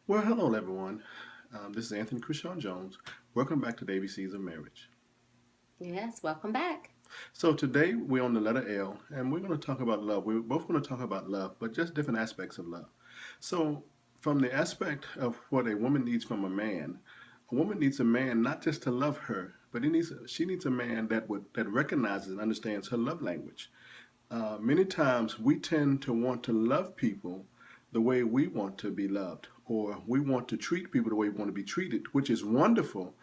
Well, hello everyone. This is Anthony Crushon Jones. Welcome back to the ABCs of Marriage. Yes, welcome back. So today we're on the letter L, and we're going to talk about love. We're both going to talk about love, but just different aspects of love. So, from the aspect of what a woman needs from a woman needs a man not just to love her, but she needs a man that recognizes and understands her love language. Many times we tend to want to love people the way we want to be loved, or we want to treat people the way we want to be treated, which is wonderful.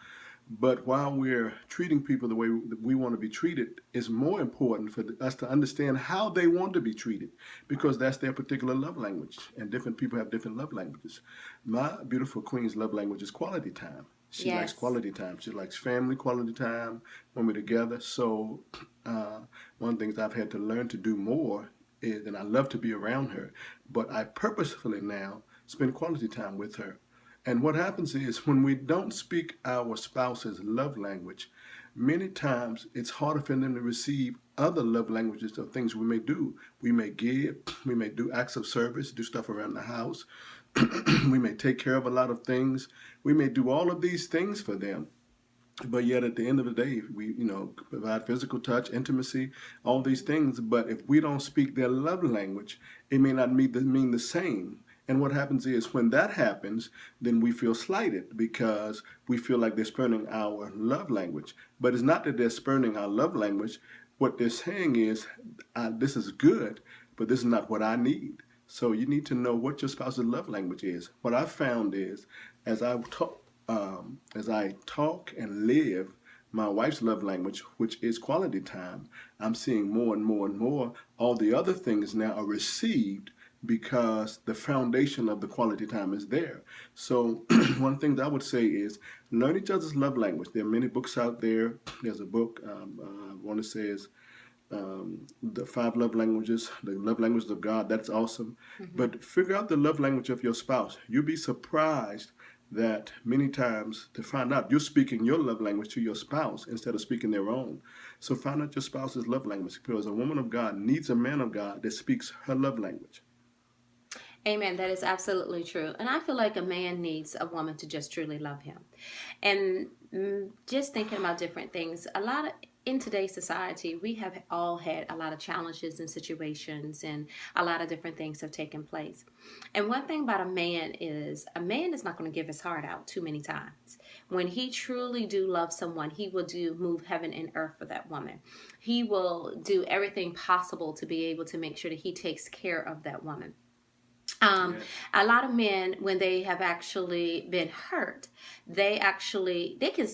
But while we're treating people the way we want to be treated, it's more important for us to understand how they want to be treated because that's their particular love language. And different people have different love languages. My beautiful queen's love language is quality time. She likes Yes. quality time. She likes family quality time when we're together. So, uh, one of the things I've had to learn to do more is, and I love to be around her, but I purposefully now spend quality time with her. And what happens is when we don't speak our spouse's love language, many times it's harder for them to receive other love languages of things we may do. We may give, we may do acts of service, do stuff around the house, we may take care of a lot of things. We may do all of these things for them. But yet, at the end of the day, we provide physical touch, intimacy, all these things. But if we don't speak their love language, it may not mean the same. And what happens is when that happens, then we feel slighted because we feel like they're spurning our love language. But it's not that they're spurning our love language. What they're saying is, this is good, but this is not what I need. So you need to know what your spouse's love language is. What I've found is, as I talk, as I talk and live my wife's love language, which is quality time, I'm seeing more and more and more. All the other things now are received because the foundation of the quality time is there. So, one thing that I would say is learn each other's love language. There are many books out there. There's a book, I want to say is the five love languages, the love languages of God. That's awesome. Hmm. But figure out the love language of your spouse. You'll be surprised that many times to find out you're speaking your love language to your spouse instead of speaking their own. So find out your spouse's love language because a woman of God needs a man of God that speaks her love language. Amen. That is absolutely true. And I feel like a man needs a woman to just truly love him. And just thinking about different things, in today's society, we have all had a lot of challenges and situations, and a lot of different things have taken place. And one thing about a man is not going to give his heart out too many times. When he truly do love someone, he will do move heaven and earth for that woman. He will do everything possible to be able to make sure that he takes care of that woman. Um, Yes. a lot of men, when they have actually been hurt, they can.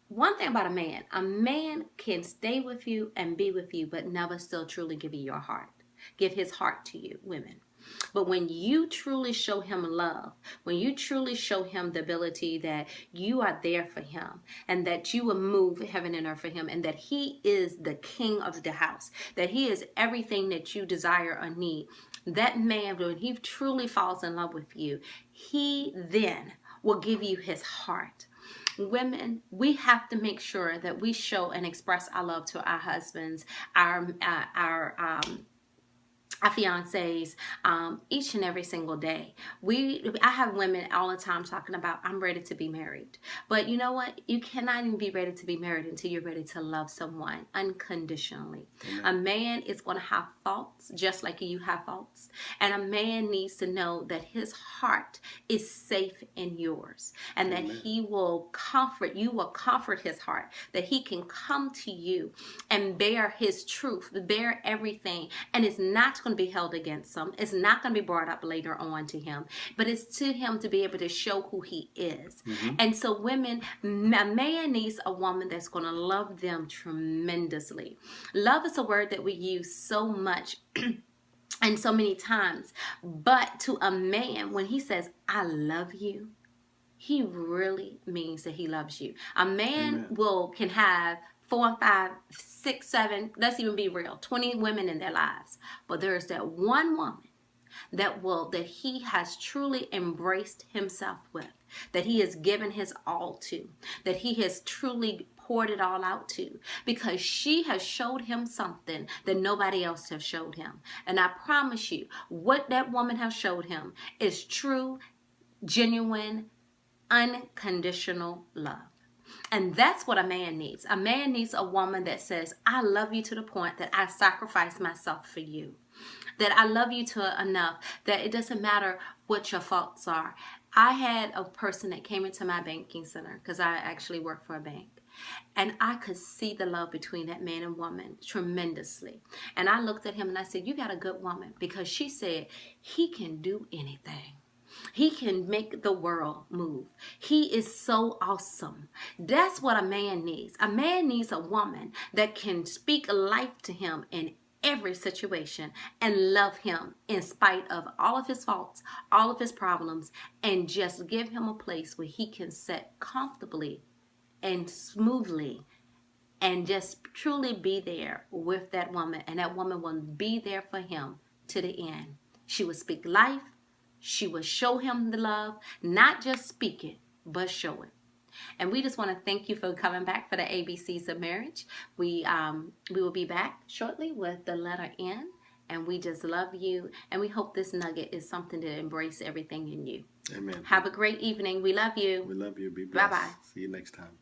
One thing about a man can stay with you and be with you, but never still truly give you your heart, give his heart to you, women. But when you truly show him love, when you truly show him the ability that you are there for him and that you will move heaven and earth for him and that he is the king of the house, that he is everything that you desire or need, that man, when he truly falls in love with you, he then will give you his heart. Women, we have to make sure that we show and express our love to our husbands, our fiancés, each and every single day. I have women all the time talking about, I'm ready to be married. But you know what? You cannot even be ready to be married until you're ready to love someone unconditionally. A Amen. man is going to have faults just like you have faults. And a man needs to know that his heart is safe in yours and that Amen. he will comfort, you will comfort his heart, that he can come to you and bear his truth, bear everything. And it's not going to be held against him. It's not going to be brought up later on to him, but it's to him to be able to show who he is. Mm-hmm. And so women, a man needs a woman that's going to love them tremendously. Love is a word that we use so much and so many times, but to a man, when he says, I love you, he really means that he loves you. A man Amen. will can have 4, 5, 6, 7, let's even be real, 20 women in their lives. But there's that one woman that he has truly embraced himself with, that he has given his all to, that he has truly poured it all out to, because she has showed him something that nobody else has showed him. And I promise you, what that woman has showed him is true genuine, unconditional love. And that's what a man needs. A man needs a woman that says, I love you to the point that I sacrifice myself for you. That I love you to enough that it doesn't matter what your faults are. I had a person that came into my banking center because I actually work for a bank. And I could see the love between that man and woman tremendously. And I looked at him and I said, you got a good woman, because she said, he can do anything. He can make the world move. He is so awesome. That's what a man needs. A man needs a woman that can speak life to him in every situation and love him in spite of all of his faults, all of his problems, and just give him a place where he can sit comfortably and smoothly and just truly be there with that woman, and that woman will be there for him to the end. She will speak life. She will show him the love, not just speak it, but show it. And we just want to thank you for coming back for the ABCs of Marriage. We will be back shortly with the letter N, and we just love you, and we hope this nugget is something to embrace everything in you. Amen. Have a great evening. We love you. We love you. Be blessed. Bye-bye. See you next time.